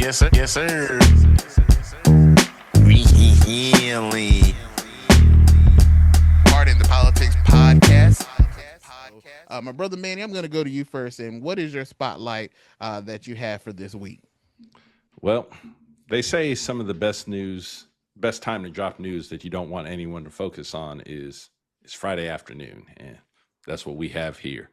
Yes, sir. Yes, sir. Really. Pardon the Politics Podcast. My brother Manny, I'm going to go to you first. And what is your spotlight that you have for this week? Well, they say some of the best time to drop news that you don't want anyone to focus on is Friday afternoon, and that's what we have here.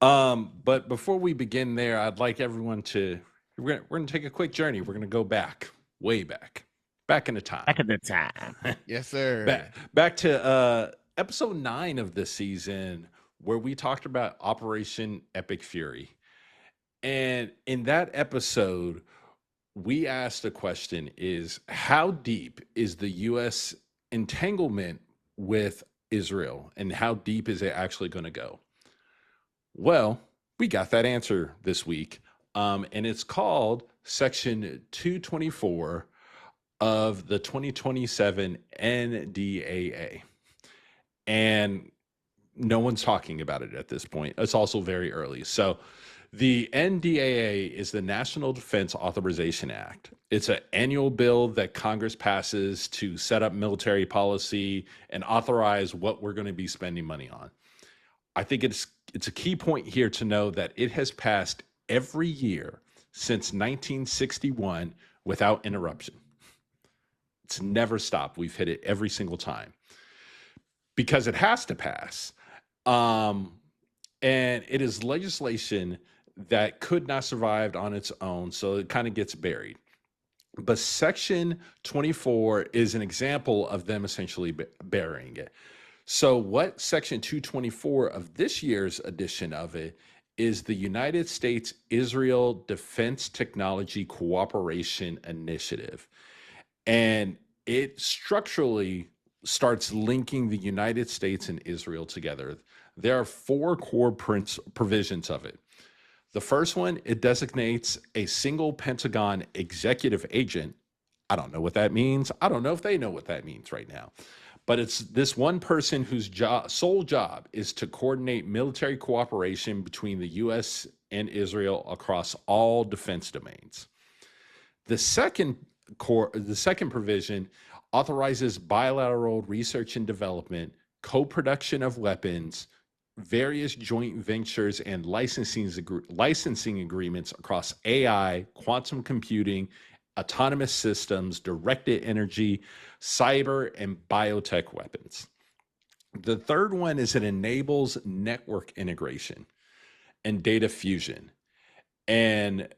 But before we begin there, I'd like everyone to we're gonna take a quick journey. We're gonna go back, way back into time, Back at the time. Yes, sir. back to episode 9 of this season, where we talked about Operation Epic Fury. And in that episode, we asked the question is how deep is the US entanglement with Israel, and how deep is it actually going to go? Well, we got that answer this week. And it's called Section 224 of the 2027 NDAA. And no one's talking about it at this point. It's also very early. So the NDAA is the National Defense Authorization Act. It's an annual bill that Congress passes to set up military policy and authorize what we're going to be spending money on. I think it's a key point here to know that it has passed every year since 1961 without interruption. It's never stopped. We've hit it every single time because it has to pass. And it is legislation that could not survive on its own, so it kind of gets buried. But Section 24 is an example of them essentially burying it. So what Section 224 of this year's edition of it is the United States-Israel Defense Technology Cooperation Initiative. And it structurally starts linking the United States and Israel together. There are 4 core provisions of it. The first one, it designates a single Pentagon executive agent. I don't know what that means. I don't know if they know what that means right now. But it's this one person whose sole job is to coordinate military cooperation between the U.S. and Israel across all defense domains. The second provision authorizes bilateral research and development, co-production of weapons, various joint ventures, and licensing agreements across AI, quantum computing, autonomous systems, directed energy, cyber, and biotech weapons. The third one is it enables network integration and data fusion. And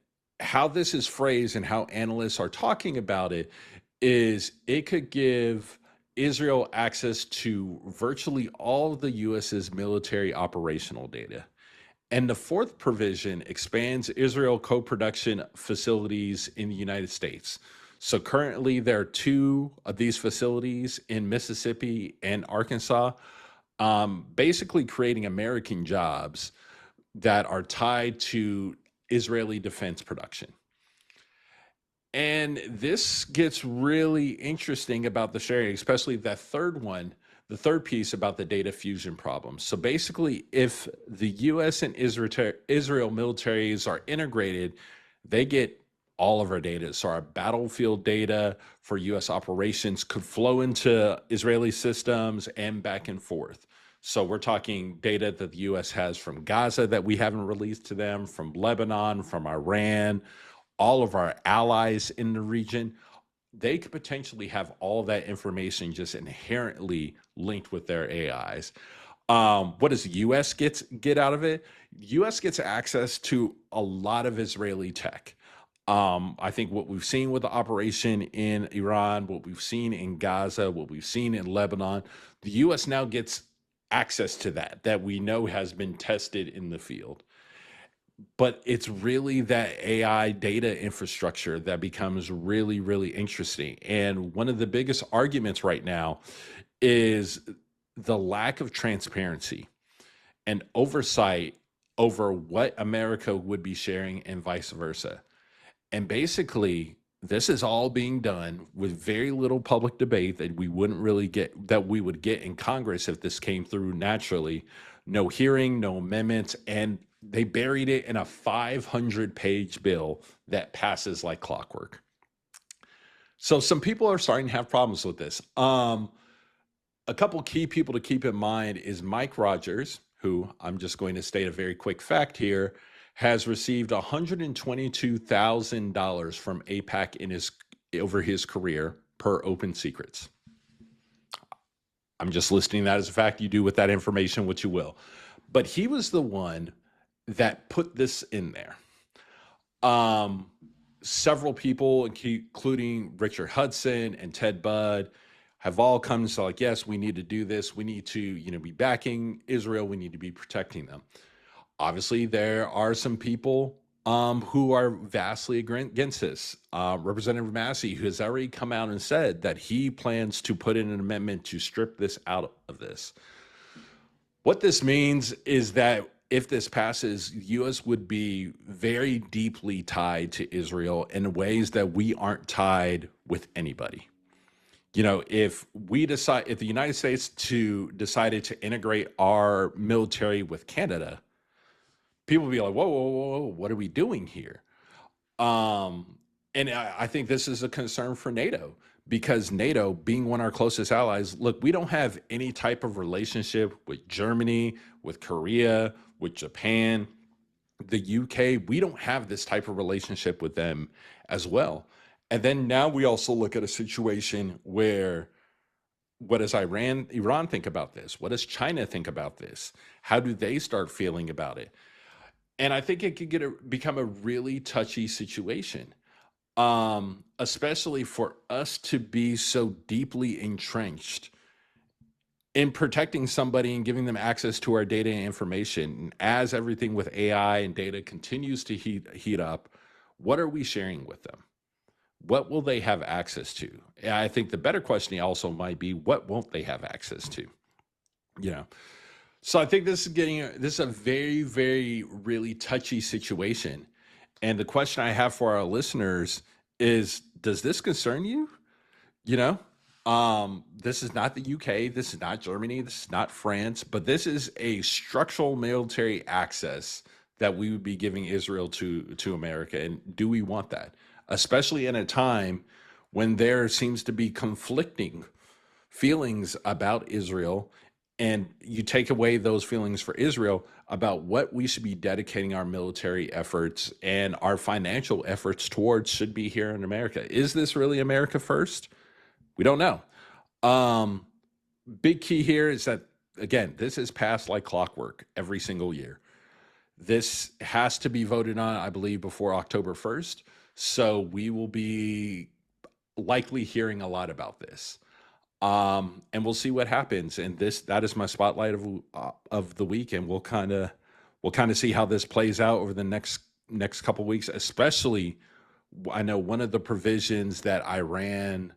how this is phrased and how analysts are talking about it is it could give Israel access to virtually all of the US's military operational data. And the fourth provision expands Israel co-production facilities in the United States. So currently there are 2 of these facilities in Mississippi and Arkansas, basically creating American jobs that are tied to Israeli defense production. And this gets really interesting about the sharing, especially that third one, the third piece about the data fusion problem. So basically, if the US and Israel militaries are integrated, they get all of our data. So our battlefield data for US operations could flow into Israeli systems and back and forth. So we're talking data that the US has from Gaza that we haven't released to them, from Lebanon, from Iran, all of our allies in the region. They could potentially have all of that information just inherently linked with their AIs. What does the U.S. get out of it? The U.S. gets access to a lot of Israeli tech. I think what we've seen with the operation in Iran, what we've seen in Gaza, what we've seen in Lebanon, the U.S. now gets access to that we know has been tested in the field. But it's really that AI data infrastructure that becomes really, really interesting. And one of the biggest arguments right now is the lack of transparency and oversight over what America would be sharing and vice versa. And basically, this is all being done with very little public debate that we would get in Congress if this came through naturally. No hearing, no amendments, and They buried it in a 500-page bill that passes like clockwork. So some people are starting to have problems with this. A couple key people to keep in mind is Mike Rogers, who I'm just going to state a very quick fact here, has received $122,000 from APAC in his over his career per Open Secrets. I'm just listing that as a fact. You do with that information what you will. But he was the one that put this in there. Um, Several people, including Richard Hudson and Ted Budd, have all come to like, yes, we need to do this. We need to, be backing Israel. We need to be protecting them. Obviously, there are some people who are vastly against this. Representative Massey, who has already come out and said that he plans to put in an amendment to strip this out of this. What this means is that if this passes, the U.S. would be very deeply tied to Israel in ways that we aren't tied with anybody. If the United States decided to integrate our military with Canada, people would be like, whoa, whoa, whoa, whoa, what are we doing here? Um, and I think this is a concern for NATO because NATO, being one of our closest allies, look, we don't have any type of relationship with Germany, with Korea, with Japan, the UK. We don't have this type of relationship with them as well. And then now we also look at a situation where what does Iran think about this? What does China think about this? How do they start feeling about it? And I think it could become a really touchy situation, especially for us to be so deeply entrenched in protecting somebody and giving them access to our data and information. And as everything with AI and data continues to heat up, what are we sharing with them? What will they have access to? And I think the better question also might be, what won't they have access to? You know, so I think this is a very, very, really touchy situation. And the question I have for our listeners is, does this concern you? You know, this is not the UK, this is not Germany, this is not France, but this is a structural military access that we would be giving Israel to America. And do we want that? Especially in a time when there seems to be conflicting feelings about Israel, and you take away those feelings for Israel about what we should be dedicating our military efforts and our financial efforts towards should be here in America. Is this really America first? We don't know. Um, Big key here is that, again, this is passed like clockwork every single year. This has to be voted on, I believe, before October 1st. So we will be likely hearing a lot about this. And we'll see what happens. And that is my spotlight of the week, and we'll kind of see how this plays out over the next couple weeks. Especially, I know one of the provisions that Iran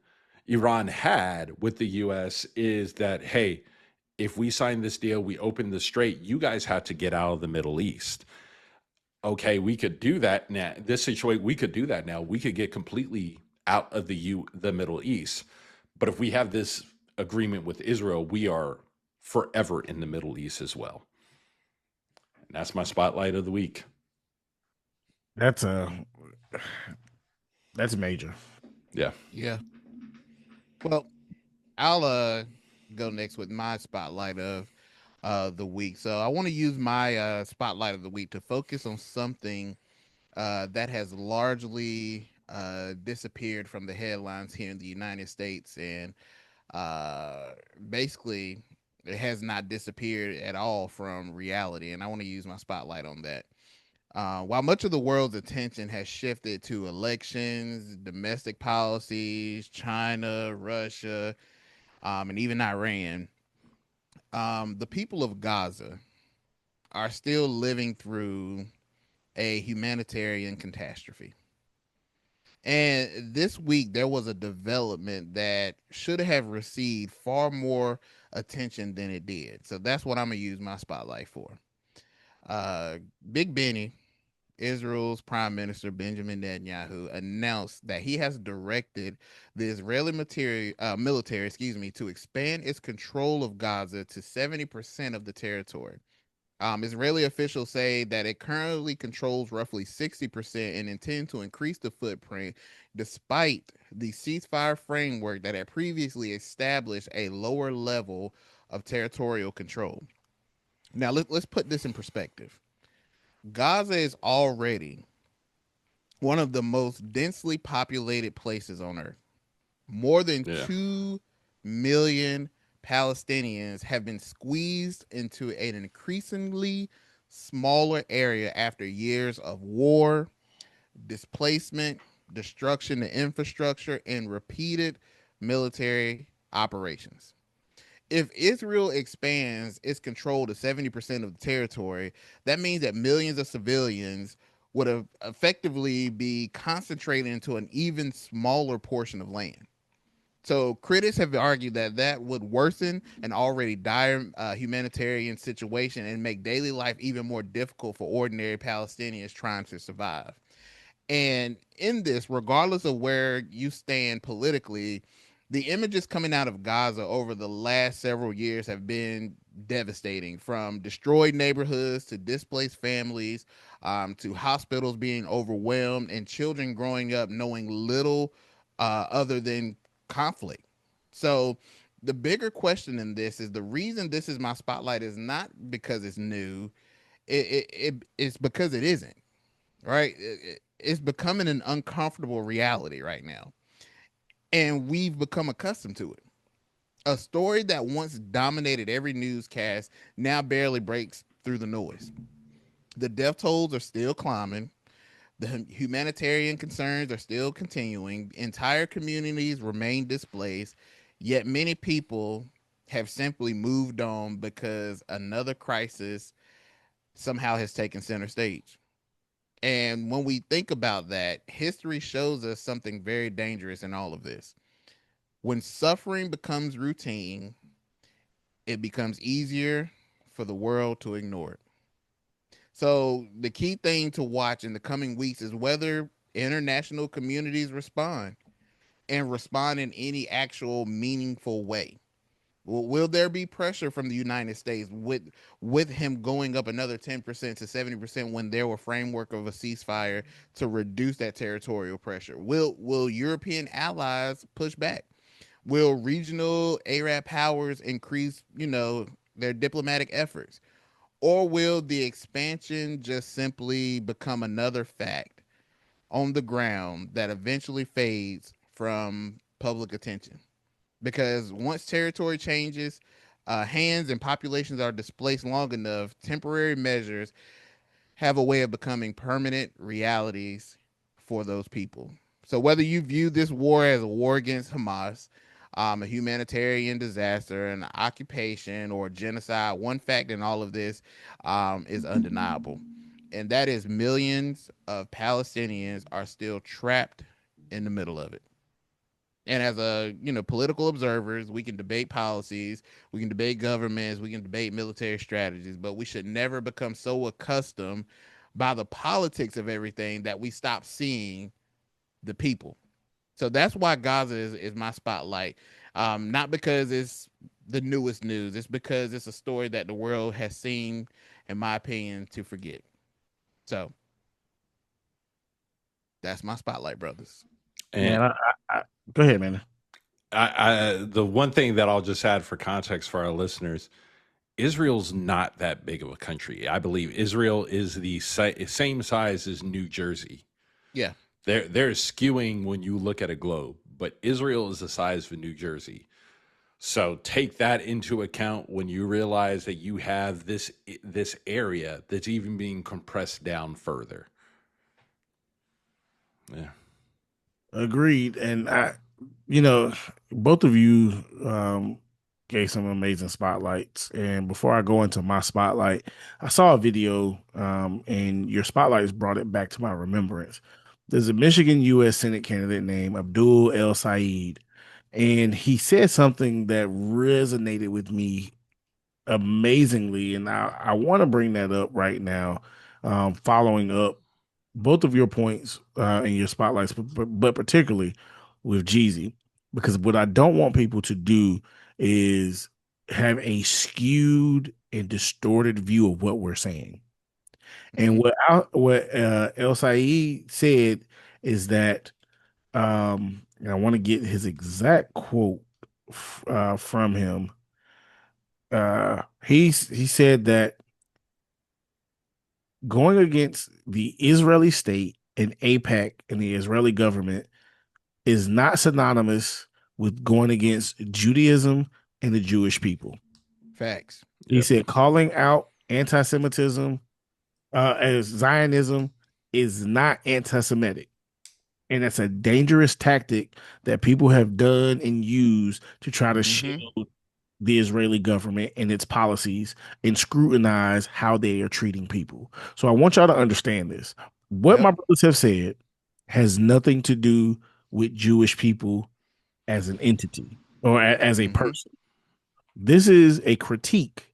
had with the U.S. is that, hey, if we sign this deal, we open the strait, you guys have to get out of the Middle East. Okay, we could do that now. This situation, we could do that now. We could get completely out of the Middle East. But if we have this agreement with Israel, we are forever in the Middle East as well. And that's my spotlight of the week. That's a that's major. Yeah. Yeah. Well, I'll go next with my spotlight of the week. So I want to use my spotlight of the week to focus on something that has largely disappeared from the headlines here in the United States, and uh, basically it has not disappeared at all from reality. And I want to use my spotlight on that. While much of the world's attention has shifted to elections, domestic policies, China, Russia, and even Iran, the people of Gaza are still living through a humanitarian catastrophe. And this week, there was a development that should have received far more attention than it did. So that's what I'm going to use my spotlight for. Uh, Big Benny, Israel's Prime Minister Benjamin Netanyahu, announced that he has directed the Israeli military, to expand its control of Gaza to 70% of the territory. Israeli officials say that it currently controls roughly 60% and intend to increase the footprint despite the ceasefire framework that had previously established a lower level of territorial control. Now, let's put this in perspective. Gaza is already one of the most densely populated places on earth. More than Yeah. 2 million Palestinians have been squeezed into an increasingly smaller area after years of war, displacement, destruction to infrastructure, and repeated military operations. If Israel expands its control to 70% of the territory, that means that millions of civilians would have effectively be concentrated into an even smaller portion of land. So critics have argued that that would worsen an already dire humanitarian situation and make daily life even more difficult for ordinary Palestinians trying to survive. And in this, regardless of where you stand politically, the images coming out of Gaza over the last several years have been devastating, from destroyed neighborhoods to displaced families, to hospitals being overwhelmed and children growing up knowing little other than conflict. So, the bigger question in this is, the reason this is my spotlight is not because it's new, it's because it isn't, right? It's becoming an uncomfortable reality right now, and we've become accustomed to it. A story that once dominated every newscast now barely breaks through the noise. The death tolls are still climbing. The humanitarian concerns are still continuing. Entire communities remain displaced, yet many people have simply moved on because another crisis somehow has taken center stage. And when we think about that, history shows us something very dangerous in all of this. When suffering becomes routine, it becomes easier for the world to ignore it. So, the key thing to watch in the coming weeks is whether international communities respond and respond in any actual meaningful way. Will there be pressure from the United States with him going up another 10% to 70% when there were framework of a ceasefire to reduce that territorial pressure? Will European allies push back? Will regional Arab powers increase, their diplomatic efforts? Or will the expansion just simply become another fact on the ground that eventually fades from public attention? Because once territory changes hands and populations are displaced long enough, temporary measures have a way of becoming permanent realities for those people. So whether you view this war as a war against Hamas, a humanitarian disaster, an occupation, or genocide, one fact in all of this is undeniable, and that is millions of Palestinians are still trapped in the middle of it. And as a political observers, we can debate policies, we can debate governments, we can debate military strategies, but we should never become so accustomed by the politics of everything that we stop seeing the people. So that's why Gaza is my spotlight. Not because it's the newest news, it's because it's a story that the world has seen, in my opinion, to forget. So that's my spotlight, brothers. And I go ahead, man. the one thing that I'll just add for context for our listeners, Israel's not that big of a country. I believe Israel is the same size as New Jersey. Yeah. They're skewing when you look at a globe, but Israel is the size of New Jersey. So take that into account when you realize that you have this area that's even being compressed down further. Yeah. Agreed. And you know, both of you gave some amazing spotlights. And before I go into my spotlight, I saw a video, and your spotlights brought it back to my remembrance. There's a Michigan U.S. Senate candidate named Abdul El Said, and he said something that resonated with me amazingly, and I want to bring that up right now, following up both of your points in your spotlights, but particularly with Jeezy, because what I don't want people to do is have a skewed and distorted view of what we're saying. And Mhm. what El Said said is that, and I want to get his exact quote from him. He said that going against the Israeli state and APAC and the Israeli government is not synonymous with going against Judaism and the Jewish people. Facts. He Yep. said calling out anti-Semitism as Zionism is not anti-Semitic. And that's a dangerous tactic that people have done and used to try to Mhm. shield the Israeli government and its policies and scrutinize how they are treating people. So I want y'all to understand this. What Yep. my brothers have said has nothing to do with Jewish people as an entity or as a Mhm. person. This is a critique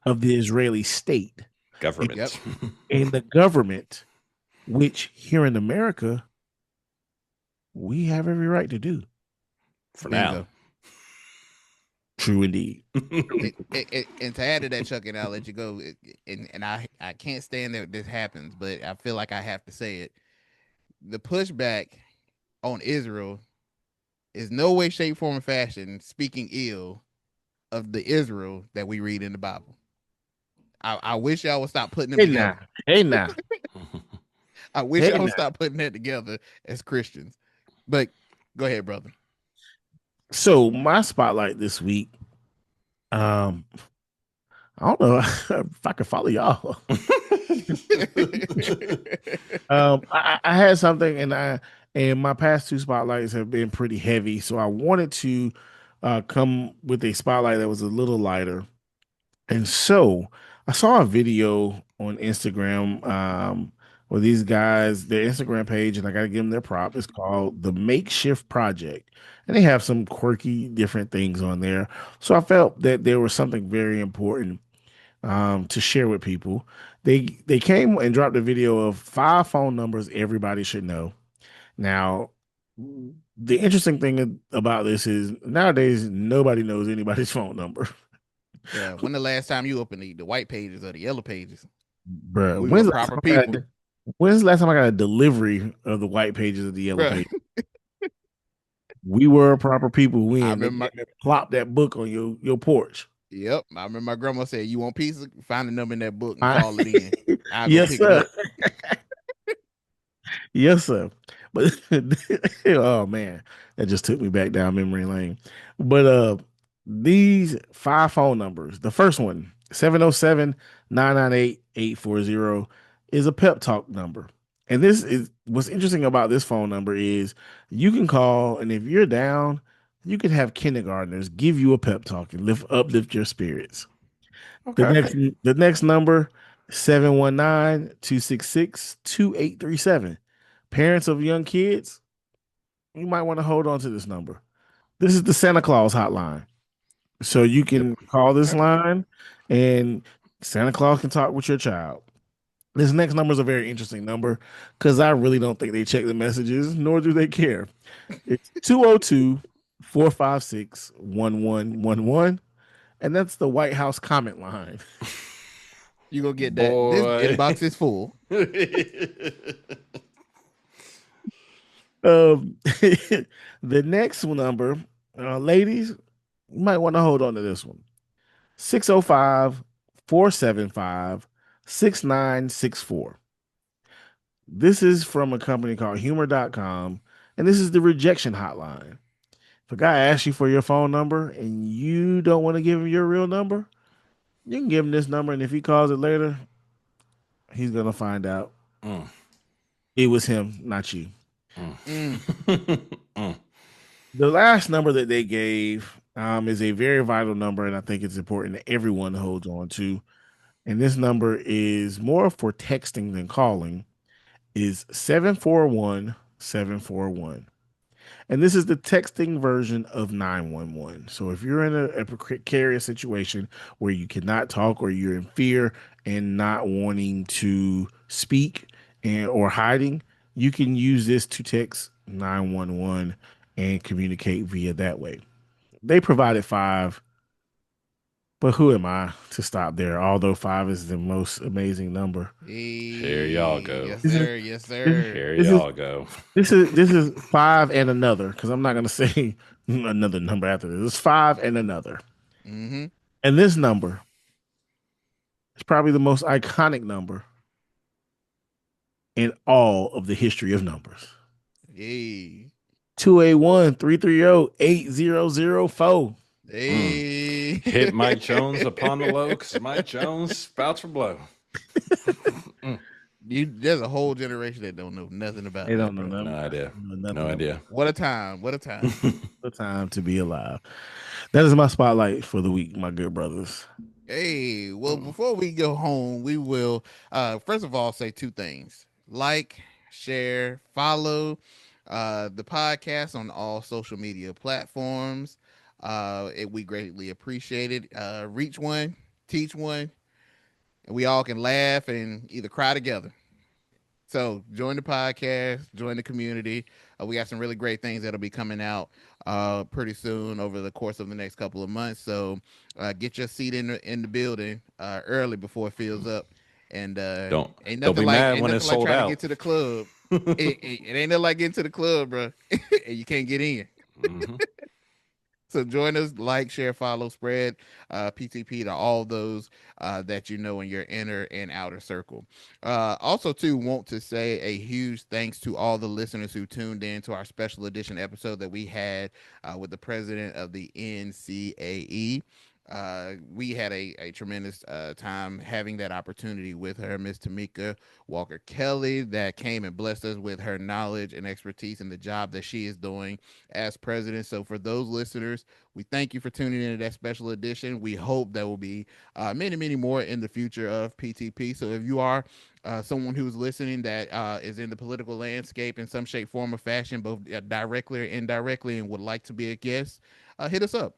of the Israeli state and, Yep. Government. and the government, which here in America, we have every right to do. For now. Bingo. True indeed. And to add to that, Chuck, and I'll let you go. And I can't stand that this happens, but I feel like I have to say it. The pushback on Israel is no way, shape, form, or fashion speaking ill of the Israel that we read in the Bible. I wish y'all would stop putting them Hey now, together. hey now, I wish hey y'all would now. stop putting that together as Christians. But go ahead, brother. So my spotlight this week, um, I don't know if I can follow y'all. I had something, and my past two spotlights have been pretty heavy, so I wanted to come with a spotlight that was a little lighter. And so I saw a video on Instagram where these guys, their Instagram page, and I got to give them their prop. It's called the Makeshift Project, and they have some quirky different things on there. So I felt that there was something very important to share with people. They came and dropped a video of 5 phone numbers everybody should know. Now, the interesting thing about this is nowadays nobody knows anybody's phone number. Yeah. When the last time you opened the white pages or the yellow pages? Bruh, We were proper people. when's the last time I got a delivery of the white pages of the yellow Bruh. page? We were proper people I when they remember plop that book on your porch. yep. I remember my grandma said, "You want pizza? Find the number in that book and I- call it in. I'll go yes, pick it sir. up." Yes, sir. But oh man, that just took me back down memory lane. But these 5 phone numbers, the first one, 707-998-840, is a pep talk number. And this is what's interesting about this phone number is you can call, and if you're down, you can have kindergartners give you a pep talk and uplift your spirits. The Okay. next the next number, 719-266-2837. Parents of young kids, you might want to hold on to this number. This is the Santa Claus hotline. So you Yep. can call this Okay. line and Santa Claus can talk with your child. This next number is a very interesting number because I really don't think they check the messages, nor do they care. It's 202-456-1111. And that's the White House comment line. You gonna get that. This Boy. inbox is full. The next number, ladies, you might want to hold on to this one. 605-475-6964. This is from a company called humor.com, and this is the rejection hotline. If a guy asks you for your phone number and you don't want to give him your real number, you can give him this number, and if he calls it later, he's gonna find out Mm, it was him, not you. mm. Mm. Mm. The last number that they gave is a very vital number, and I think it's important that everyone holds on to. And this number is more for texting than calling. Is 741-741. And this is the texting version of 911. So if you're in a precarious situation where you cannot talk or you're in fear and not wanting to speak or hiding, you can use this to text 911 and communicate via that way. They provided 5 But who am I to stop there? Although 5 is the most amazing number. Here y'all Hey, go. yes, This is sir. Yes, this, sir. Here this is y'all go. this is 5 and another because I'm not gonna say another number after this. It's 5 and another, Mm-hmm. and this number is probably the most iconic number in all of the history of numbers. Hey. 281-330-8004. Mm. Hey. Hit Mike Jones upon the low because Mike Jones spouts for blow. Mm. There's a whole generation that don't know nothing about They that, don't know bro. No nothing. idea. Know No nothing about idea. What a time. What a time. the time to be alive. That is my spotlight for the week, my good brothers. Hey, well, before we go home, we will first of all say two things. Like, share, follow the podcast on all social media platforms. We greatly appreciate it. Reach one, teach one, and we all can laugh and either cry together. So join the podcast, join the community. We got some really great things that'll be coming out pretty soon over the course of the next couple of months. So get your seat in the building early before it fills up. And Don't be mad ain't when it's nothing like sold trying to get out. to the club. It ain't nothing like getting to the club, bro, and you can't get in. Mm-hmm. So join us, like, share, follow, spread PTP to all those that you know in your inner and outer circle. Also, too, want to say a huge thanks to all the listeners who tuned in to our special edition episode that we had with the president of the NCAE. We had a tremendous time having that opportunity with her, Miss Tamika Walker Kelly, that came and blessed us with her knowledge and expertise in the job that she is doing as president. So, for those listeners, we thank you for tuning in to that special edition. We hope there will be many, many more in the future of PTP. So, if you are someone who's listening that is in the political landscape in some shape, form, or fashion, both directly or indirectly, and would like to be a guest, hit us up.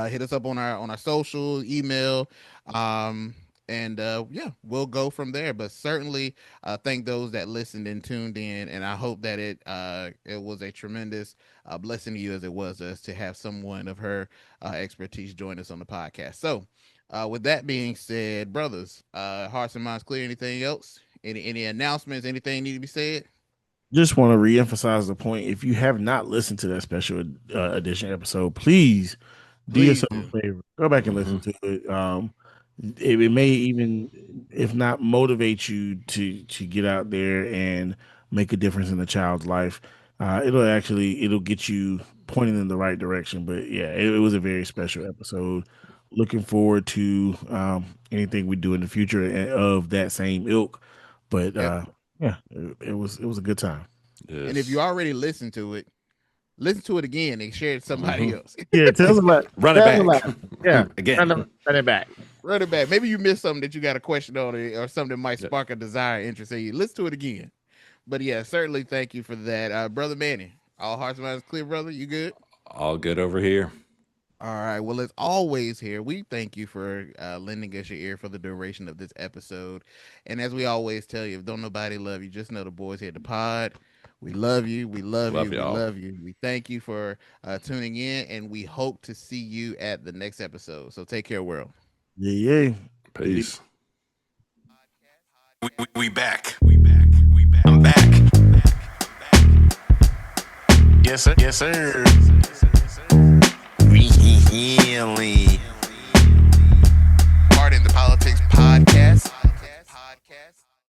Hit us up on our social email, and yeah, we'll go from there. But certainly, thank those that listened and tuned in, and I hope that it was a tremendous blessing to you as it was us to have someone of her expertise join us on the podcast. So, with that being said, brothers, hearts and minds clear. Anything else? Any announcements? Anything need to be said? Just want to reemphasize the point. If you have not listened to that special edition episode, please do Please yourself do. a favor. Go back and Mm-hmm. listen to it. It may even, if not, motivate you to get out there and make a difference in a child's life. It'll get you pointing in the right direction. But yeah, it was a very special episode. Looking forward to anything we do in the future of that same ilk. But Yep. yeah, it was a good time. And if you Yes. already listened to it, listen to it again and share it to somebody Mm-hmm. else. Yeah, tell somebody. Run it Tell back. somebody. Yeah, Again. run it back. Run it back. Maybe you missed something that you got a question on it or something that might Yep. spark a desire, interest in you. Listen to it again. But yeah, certainly thank you for that. Brother Manny, all hearts and minds clear, brother. You good? All good over here. All right. Well, as always, here we thank you for lending us your ear for the duration of this episode. And as we always tell you, if don't nobody love you, just know the boys here at the pod. We love you. We love you. Love We y'all. love you. We thank you for tuning in, and we hope to see you at the next episode. So take care, world. Yeah. Peace. We back. We back. We back. I'm back. Yes, sir. Yes, sir. Really.